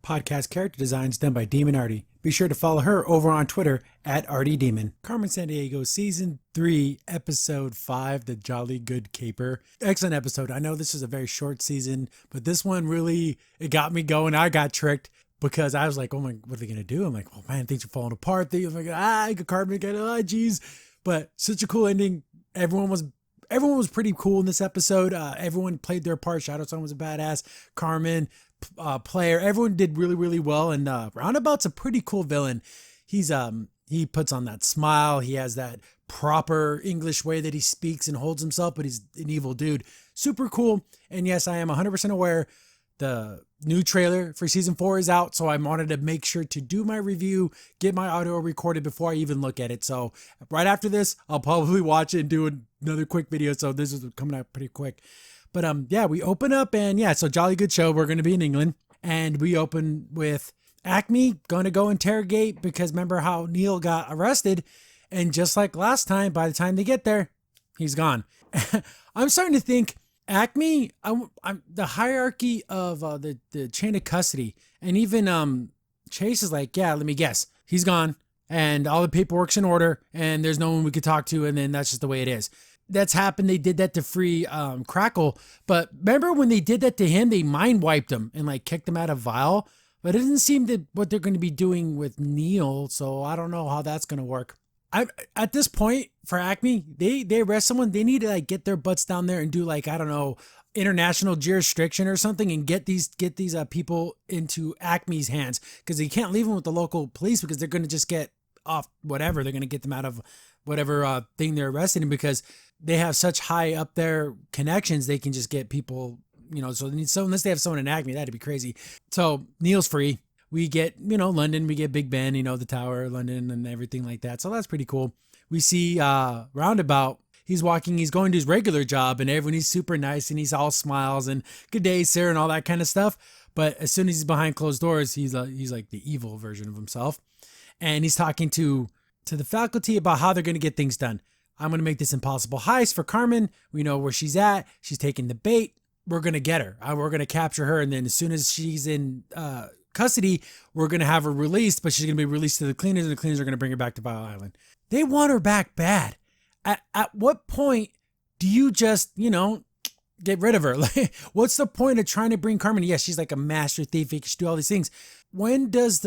podcast character designs done by Demon Artie. Be sure to follow her over on Twitter at ArtieDemon. Carmen Sandiego, Season 3, Episode 5, The Jolly Good Caper. Excellent episode. I know this is a very short season, but this one really, it got me going. I got tricked because I was like, oh my, what are they going to do? I'm like, oh man, things are falling apart. I'm like, Carmen again, geez. But such a cool ending. Everyone was pretty cool in this episode. Everyone played their part. Shadowsan was a badass. Carmen, player, everyone did really, really well. And Roundabout's a pretty cool villain. He puts on that smile. He has that proper English way that he speaks and holds himself, but he's an evil dude. Super cool. And yes, I am 100% aware the new trailer for season 4 is out, so I wanted to make sure to do my review, get my audio recorded before I even look at it. So right after this, I'll probably watch it and do another quick video. So this is coming out pretty quick. But yeah, we open up and yeah, so jolly good show. We're going to be in England and we open with Acme going to go interrogate because remember how Neil got arrested, and just like last time, by the time they get there, he's gone. I'm starting to think Acme, I'm the hierarchy of the chain of custody, and even Chase is like, yeah, let me guess, he's gone, and all the paperwork's in order, and there's no one we could talk to, and then that's just the way it is. That's happened. They did that to free Crackle, but remember when they did that to him, they mind wiped him and like kicked him out of Vial. But it doesn't seem that what they're going to be doing with Neil, so I don't know how that's going to work. At this point for Acme, they arrest someone, they need to like get their butts down there and do like, I don't know, international jurisdiction or something, and get these people into Acme's hands, because they can't leave them with the local police because they're going to just get off whatever. They're going to get them out of whatever thing they're arrested in, because they have such high up there connections. They can just get people, you know, so unless they have someone in Acme, that'd be crazy. So Neil's free. We get, you know, London, we get Big Ben, you know, the Tower, London and everything like that. So that's pretty cool. We see Roundabout. He's going to his regular job and everyone, he's super nice and he's all smiles and good day, sir, and all that kind of stuff. But as soon as he's behind closed doors, he's like the evil version of himself. And he's talking to the faculty about how they're going to get things done. I'm going to make this impossible heist for Carmen. We know where she's at. She's taking the bait. We're going to get her. We're going to capture her. And then as soon as she's in custody, we're going to have her released, but she's going to be released to the cleaners, and the cleaners are going to bring her back to Bio Island. They want her back bad. At what point do you just, you know, get rid of her? Like, what's the point of trying to bring Carmen? Yes, she's like a master thief. She can do all these things. When does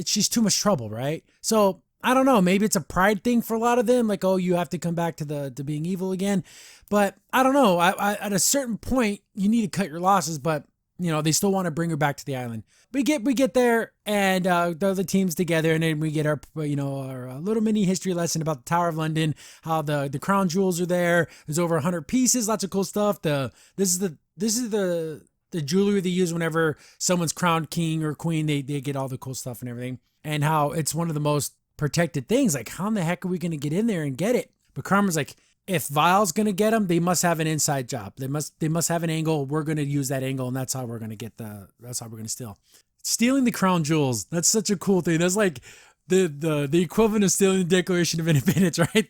she's too much trouble, right? So I don't know. Maybe it's a pride thing for a lot of them. Like, oh, you have to come back to being evil again. But I don't know. At a certain point, you need to cut your losses. But you know, they still want to bring her back to the island. We get there, and the team's together, and then we get our little mini history lesson about the Tower of London, how the crown jewels are there. There's over 100 pieces, lots of cool stuff. This is the jewelry they use whenever someone's crowned king or queen. They get all the cool stuff and everything, and how it's one of the most protected things. Like, how in the heck are we going to get in there and get it? But Carmen's like, if Vial's going to get them, they must have an inside job. They must have an angle. We're going to use that angle, and that's how we're going to that's how we're going to steal. Stealing the crown jewels. That's such a cool thing. That's like the equivalent of stealing the Declaration of Independence, right?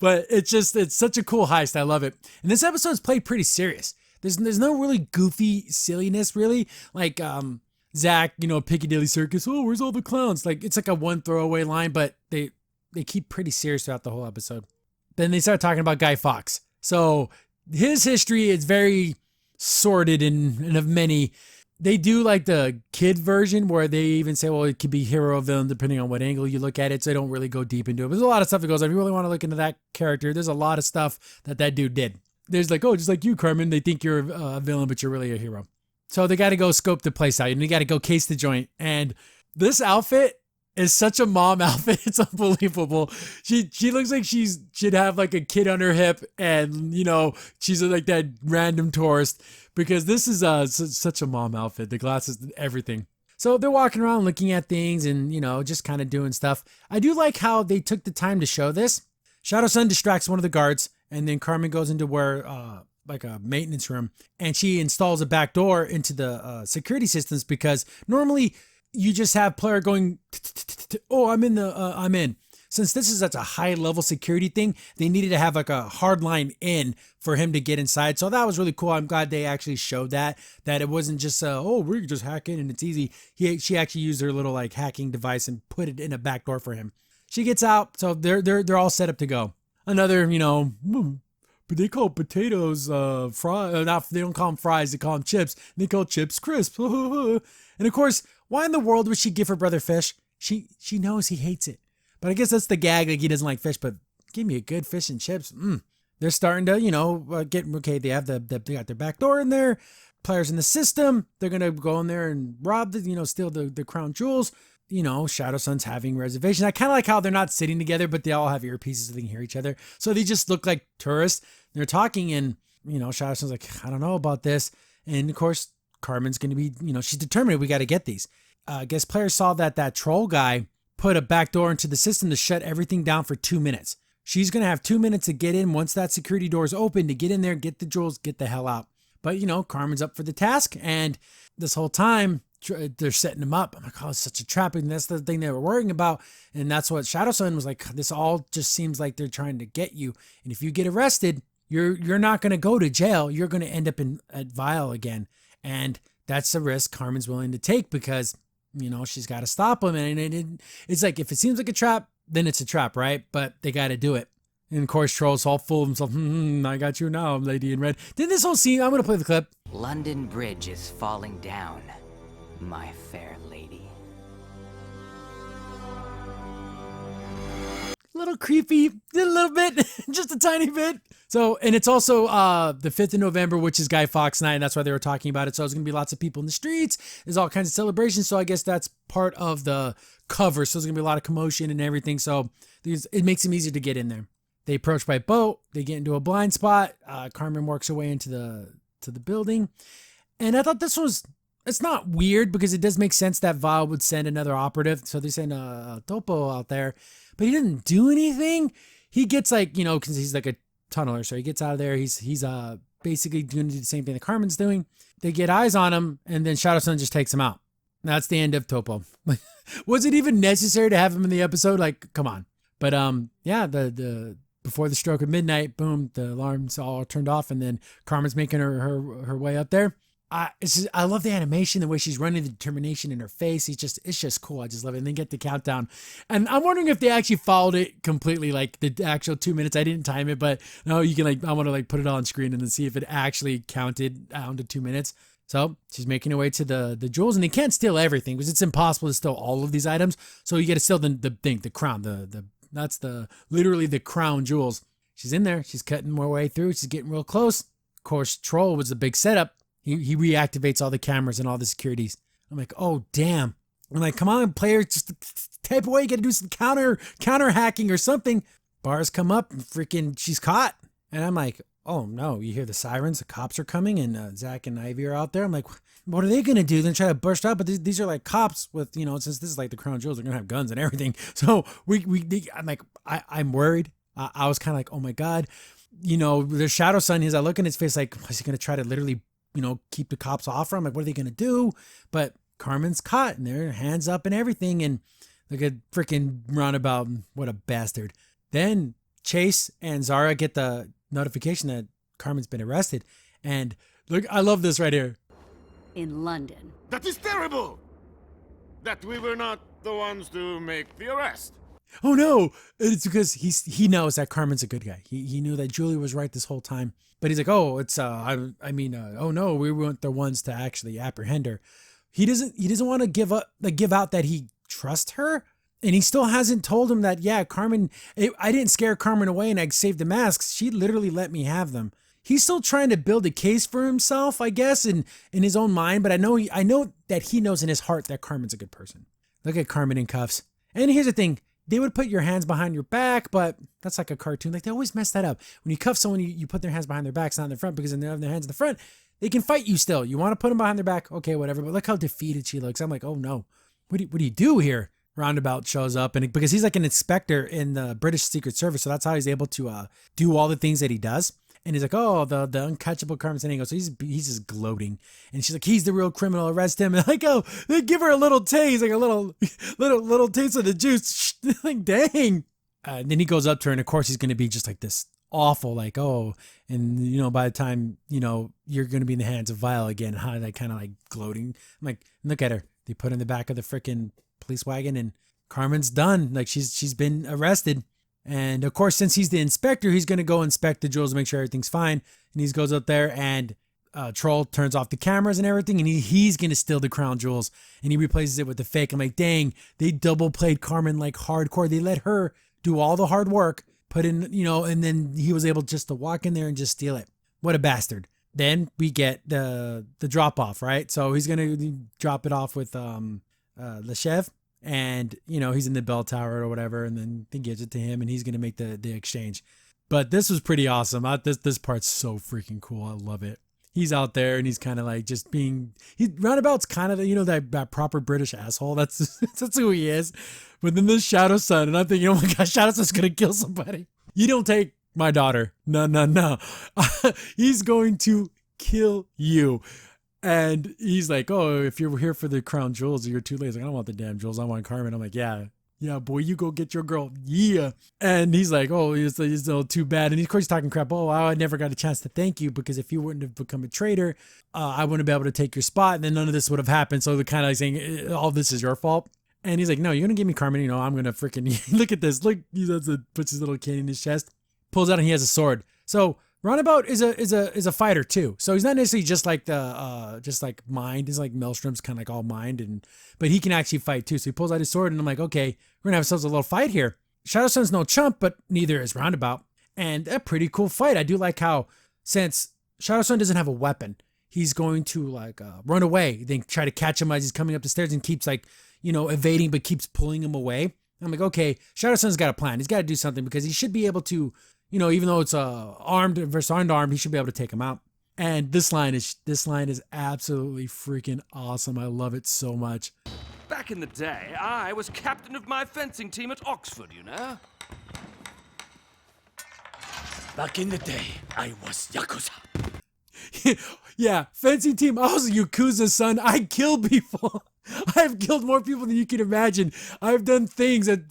But it's such a cool heist. I love it. And this episode is played pretty serious. There's no really goofy silliness, really. Like, Zach, you know, Piccadilly Circus. Oh, where's all the clowns? Like, it's like a one throwaway line, but they keep pretty serious throughout the whole episode. Then they start talking about Guy Fawkes. So his history is very sordid and of many. They do like the kid version where they even say, well, it could be hero or villain depending on what angle you look at it. So they don't really go deep into it. But there's a lot of stuff that goes on. If you really want to look into that character, there's a lot of stuff that dude did. There's like, oh, just like you, Carmen, they think you're a villain, but you're really a hero. So they got to go scope the place out and they got to go case the joint. And this outfit is such a mom outfit. It's unbelievable. She looks like should have like a kid on her hip, and you know, she's like that random tourist, because this is such a mom outfit. The glasses, everything. So they're walking around looking at things and, you know, just kind of doing stuff. I do like how they took the time to show this. Shadowsan distracts one of the guards, and then Carmen goes into where like a maintenance room, and she installs a back door into the security systems, because normally you just have player going, oh, I'm in. since this is such a high level security thing, they needed to have like a hard line in for him to get inside. So that was really cool. I'm glad they actually showed that it wasn't just oh, we can just hack in and it's easy. She actually used her little like hacking device and put it in a back door for him. She gets out, so they're all set up to go. Another, but they call potatoes not, they don't call them fries, they call them chips. They call chips crisp. And of course, why in the world would she give her brother fish? She knows he hates it. But I guess that's the gag, like he doesn't like fish, but give me a good fish and chips. They're starting to, get, okay, they have they got their back door in there, players in the system, they're going to go in there and rob steal the crown jewels. Shadowsan's having reservations. I kind of like how they're not sitting together, but they all have earpieces so they can hear each other. So they just look like tourists. They're talking and, Shadowsan's like, I don't know about this. And of course, Carmen's going to be, she's determined we got to get these. I guess players saw that troll guy put a back door into the system to shut everything down for 2 minutes. She's going to have 2 minutes to get in once that security door is open to get in there, get the jewels, get the hell out. But, Carmen's up for the task. And this whole time, they're setting him up. I'm like, oh, it's such a trap. And that's the thing they were worrying about. And that's what Shadowsan was like. This all just seems like they're trying to get you. And if you get arrested, you're not going to go to jail. You're going to end up at Vial again. And that's a risk Carmen's willing to take because, she's got to stop him. And it's like, if it seems like a trap, then it's a trap, right? But they got to do it. And of course, Troll's all full of himself. I got you now, lady in red. Then this whole scene, I'm going to play the clip. London Bridge is falling down, my fair lady. A little creepy, a little bit, just a tiny bit. So, and it's also the 5th of November, which is Guy Fawkes night, and that's why they were talking about it. So there's going to be lots of people in the streets. There's all kinds of celebrations. So I guess that's part of the cover. So there's going to be a lot of commotion and everything. So it makes them easier to get in there. They approach by boat. They get into a blind spot. Carmen works her way into the building. And I thought it's not weird because it does make sense that Vial would send another operative. So they send Topo out there, but he didn't do anything. He gets because he's like a tunneler. So he gets out of there. He's basically going to do the same thing that Carmen's doing. They get eyes on him and then Shadowsan just takes him out. That's the end of Topo. Was it even necessary to have him in the episode? Like, come on. But yeah, the before the stroke of midnight, boom, the alarms all turned off, and then Carmen's making her way up there. I love the animation, the way she's running, the determination in her face. It's just cool. I just love it. And then get the countdown, and I'm wondering if they actually followed it completely, like the actual 2 minutes. I didn't time it, but no, you can I want to put it on screen and then see if it actually counted down to 2 minutes. So she's making her way to the jewels, and they can't steal everything because it's impossible to steal all of these items. So you got to steal the crown, that's literally the crown jewels. She's in there. She's cutting more way through. She's getting real close. Of course, Troll was the big setup. He reactivates all the cameras and all the securities. I'm like, oh, damn. I'm like, come on, player, just type away. You got to do some counter hacking or something. Bars come up and freaking she's caught. And I'm like, oh, no. You hear the sirens. The cops are coming and Zach and Ivy are out there. I'm like, what are they going to do? They're try to burst out. But these are like cops with, since this is like the crown jewels, they're going to have guns and everything. So I'm like, I'm worried. I was kind of like, oh my God, there's Shadowsan. He's like, look in his face like, is he going to try to literally, keep the cops off her? I'm like, what are they going to do? But Carmen's caught and their hands up and everything. And look at freaking Roundabout. What a bastard. Then Chase and Zara get the notification that Carmen's been arrested. And look, I love this right here. In London. That is terrible! That we were not the ones to make the arrest. Oh no! It's because he knows that Carmen's a good guy. He knew that Julie was right this whole time. But he's like, oh, it's oh no, we weren't the ones to actually apprehend her. He doesn't want to give out that he trusts her. And he still hasn't told him that, yeah, Carmen, I didn't scare Carmen away and I saved the masks. She literally let me have them. He's still trying to build a case for himself, I guess, in his own mind. But I know that he knows in his heart that Carmen's a good person. Look at Carmen in cuffs. And here's the thing. They would put your hands behind your back, but that's like a cartoon. Like they always mess that up. When you cuff someone, you put their hands behind their backs, not in their front, because when they have their hands in the front, they can fight you still. You want to put them behind their back? Okay, whatever. But look how defeated she looks. I'm like, oh no. What do you do here? Roundabout shows up, and because he's like an inspector in the British Secret Service, so that's how he's able to do all the things that he does. And he's like, oh, the uncatchable Carmen Sandiego. So he's just gloating, and she's like, he's the real criminal. Arrest him. And like, oh, they give her a little taste, like a little taste of the juice. Like, dang. Then he goes up to her, and of course he's going to be just like this awful, like, oh, and by the time you're going to be in the hands of Vile again, how like kind of like gloating. I'm like, look at her. They put her in the back of the freaking police wagon, and Carmen's done. Like she's been arrested. And of course, since he's the inspector, he's going to go inspect the jewels, make sure everything's fine. And he goes up there, and Troll turns off the cameras and everything, and he's going to steal the crown jewels, and he replaces it with the fake. I'm like, dang, they double played Carmen like hardcore. They let her do all the hard work, put in, and then he was able just to walk in there and just steal it. What a bastard. Then we get the drop off, right? So he's going to drop it off with Lechev, and he's in the bell tower or whatever, and then he gives it to him, and he's going to make the exchange. But this was pretty awesome. This part's so freaking cool. I love it. He's out there, and he's kind of like just being, Roundabout's kind of, that proper British asshole. That's who he is. But then this Shadowsan, and I'm thinking, oh my gosh, Shadowsan's going to kill somebody. You don't take my daughter. No. He's going to kill you. And he's like, oh, if you're here for the crown jewels, you're too late. He's like, I don't want the damn jewels. I want Carmen. I'm like, yeah, boy, you go get your girl. Yeah. And he's like, oh, he's too bad. And of course he's talking crap. Oh, I never got a chance to thank you, because if you wouldn't have become a traitor, I wouldn't be able to take your spot. And then none of this would have happened. So they're kind of like saying, all this is your fault. And he's like, no, you're going to give me Carmen. I'm going to freaking look at this. Look, he puts his little candy in his chest, pulls out, and he has a sword. So Roundabout is a fighter too. So he's not necessarily just like mind. He's like Maelstrom's kind of like all mind, but he can actually fight too. So he pulls out his sword, and I'm like, okay, we're gonna have ourselves a little fight here. Shadowsan's no chump, but neither is Roundabout, and a pretty cool fight. I do like how, since Shadowsan doesn't have a weapon, he's going to like run away, then try to catch him as he's coming up the stairs, and keeps like evading, but keeps pulling him away. I'm like, okay, Shadowsan's got a plan. He's got to do something, because he should be able to. Even though it's armed versus unarmed, he should be able to take him out. And this line is absolutely freaking awesome. I love it so much. Back in the day, I was captain of my fencing team at Oxford, Back in the day, I was Yakuza. Yeah, fencing team. I was a Yakuza, son. I killed people. I've killed more people than you can imagine. I've done things that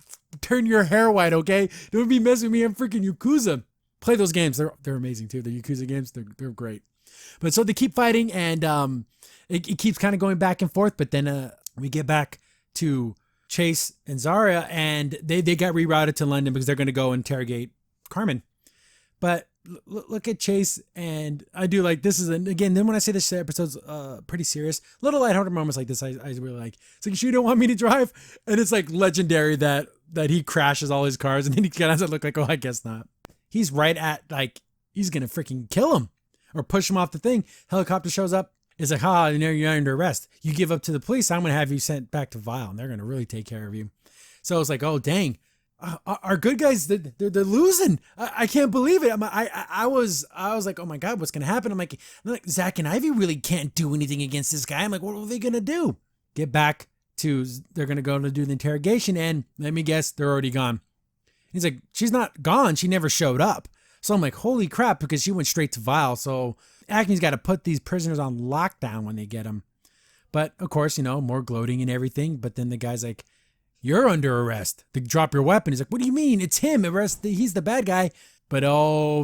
turn your hair white, okay? Don't be messing with me. I'm freaking Yakuza. Play those games. They're amazing too. The Yakuza games, they're great. But so they keep fighting, and it keeps kind of going back and forth. But then we get back to Chase and Zarya, and they got rerouted to London because they're going to go interrogate Carmen. But look at Chase, and I do like, this is again, then when I say this episode's pretty serious, little lighthearted moments like this I really like. It's like, you don't want me to drive? And it's like legendary that he crashes all his cars, and then he kind of look like, oh, I guess not. He's right at, like, he's gonna freaking kill him or push him off the thing. Helicopter shows up. It's like, you're under arrest. You give up to the police, I'm gonna have you sent back to Vile, and they're gonna really take care of you. So it's like, oh dang, our good guys, they're losing. I can't believe it. I was like, oh my god, what's gonna happen? I'm like, Zach and Ivy really can't do anything against this guy. I'm like, what are they gonna do? Get back to, they're gonna go to do the interrogation, and let me guess, they're already gone. He's like, she's not gone. She never showed up. So I'm like, holy crap, because she went straight to Vile. So Acme's got to put these prisoners on lockdown when they get them. But of course, more gloating and everything. But then the guy's like, you're under arrest. They drop your weapon. He's like, what do you mean? It's him. He's the bad guy. But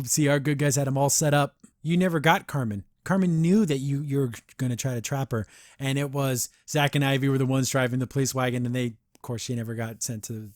see, our good guys had him all set up. You never got Carmen. Carmen knew that you were going to try to trap her. And it was Zach and Ivy were the ones driving the police wagon. And of course, she never got sent to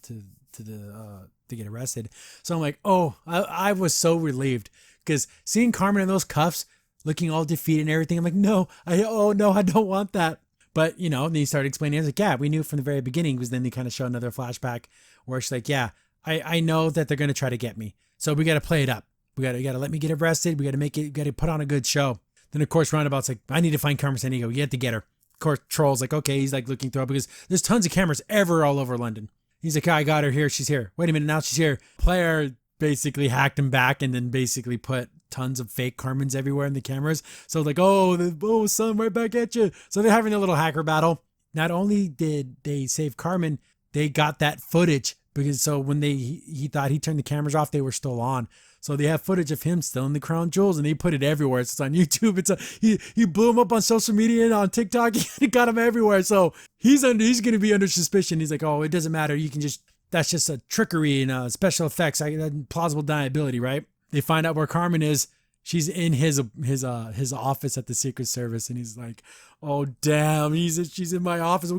get arrested. So I'm like, oh, I was so relieved, because seeing Carmen in those cuffs, looking all defeated and everything, I'm like, no, I don't want that. But and he started explaining. I was like, yeah, we knew from the very beginning, because then they kind of show another flashback where she's like, yeah, I know that they're going to try to get me. So we got to play it up. You got to let me get arrested. We got to put on a good show. Then of course, Roundabout's like, I need to find Carmen Sandiego. You have to get her. Of course, Troll's like, okay. He's like looking through, because there's tons of cameras all over London. He's like, I got her here. She's here. Wait a minute. Now she's here. Player basically hacked him back, and then basically put tons of fake Carmens everywhere in the cameras. So like, oh, son, right back at you. So they're having a little hacker battle. Not only did they save Carmen, they got that footage, because so when he thought he turned the cameras off, they were still on. So they have footage of him stealing the crown jewels, and they put it everywhere. It's on YouTube. He blew him up on social media and on TikTok. He got him everywhere. So he's going to be under suspicion. He's like, oh, it doesn't matter. You can just that's just a trickery and special effects, plausible deniability, right? They find out where Carmen is. She's in his office at the Secret Service, and he's like, "Oh damn, she's in my office."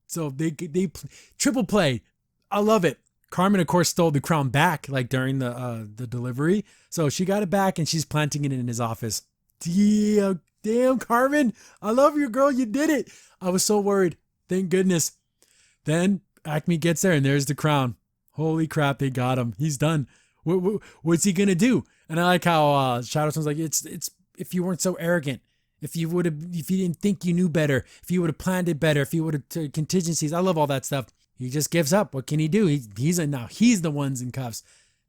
So they triple play. I love it. Carmen, of course, stole the crown back like during the delivery, so she got it back and she's planting it in his office. Damn, Carmen, I love you, girl. You did it. I was so worried. Thank goodness. Then Acme gets there and there's the crown. Holy crap, they got him. He's done. What's he gonna do? And I like how Shadowsan's like, it's if you weren't so arrogant, if you didn't think you knew better, if you would have planned it better, if you would have contingencies. I love all that stuff. He just gives up. What can he do? He's the ones in cuffs.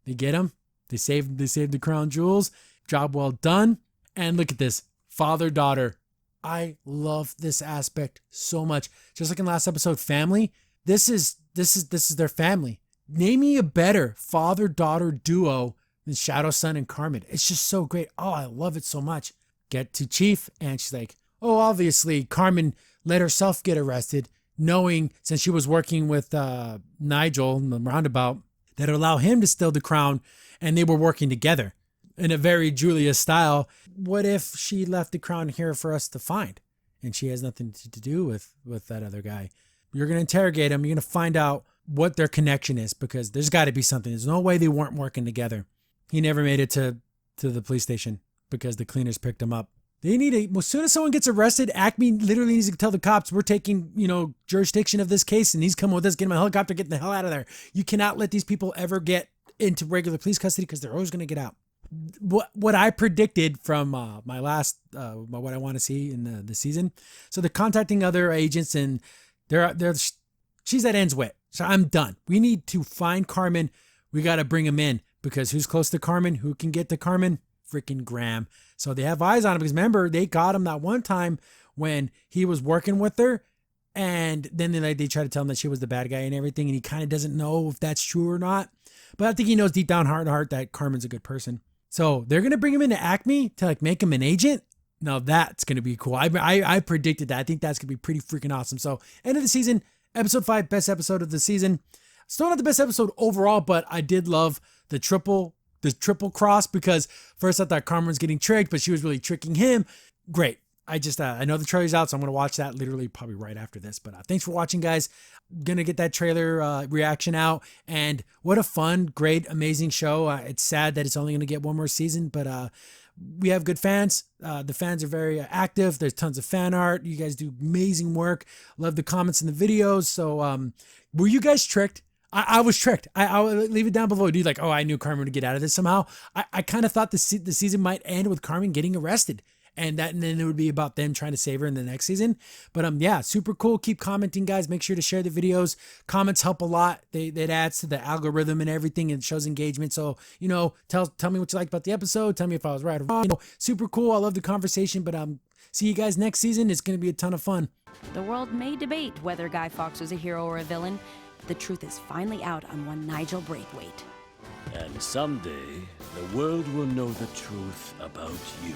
They get him. They save the crown jewels. Job well done. And look at this, father-daughter. I love this aspect so much. Just like in last episode, family. This is their family. Name me a better father-daughter duo than Shadowsan and Carmen. It's just so great. Oh, I love it so much. Get to Chief, and she's like, oh, obviously Carmen let herself get arrested, knowing since she was working with Nigel in the Roundabout, that would allow him to steal the crown, and they were working together in a very Julia style. What if she left the crown here for us to find, and she has nothing to do with that other guy? You're going to interrogate him. You're going to find out what their connection is, because there's got to be something. There's no way they weren't working together. He never made it to the police station because the cleaners picked him up. As soon as someone gets arrested, Acme literally needs to tell the cops, we're taking, jurisdiction of this case, and he's coming with us, get him a helicopter, get the hell out of there. You cannot let these people ever get into regular police custody because they're always going to get out. What I predicted from my last, what I want to see in the season. So they're contacting other agents, and she's at ends with. So I'm done. We need to find Carmen. We got to bring him in, because who's close to Carmen? Who can get to Carmen? Freaking Graham. So they have eyes on him, because remember, they got him that one time when he was working with her, and then they try to tell him that she was the bad guy and everything, and he kind of doesn't know if that's true or not. But I think he knows deep down, heart to heart, that Carmen's a good person. So they're gonna bring him into Acme to make him an agent. Now that's gonna be cool. I predicted that. I think that's gonna be pretty freaking awesome. So end of the season, episode 5, best episode of the season. Still not the best episode overall, but I did love the triple cross, because first I thought Carmen was getting tricked, but she was really tricking him. Great. I know the trailer's out, so I'm going to watch that literally probably right after this. But thanks for watching, guys. Going to get that trailer reaction out. And what a fun, great, amazing show. It's sad that it's only going to get one more season, but we have good fans. The fans are very active. There's tons of fan art. You guys do amazing work. Love the comments in the videos. So were you guys tricked? I was tricked. I'll leave it down below. Do you like, oh, I knew Carmen would get out of this somehow. I kind of thought the season might end with Carmen getting arrested, and then it would be about them trying to save her in the next season. But yeah, super cool. Keep commenting, guys. Make sure to share the videos. Comments help a lot. That adds to the algorithm and everything, and shows engagement. So tell me what you liked about the episode. Tell me if I was right or wrong. Super cool. I love the conversation. But see you guys next season. It's going to be a ton of fun. The world may debate whether Guy Fawkes was a hero or a villain. The truth is finally out on one Nigel Braithwaite. And someday, the world will know the truth about you.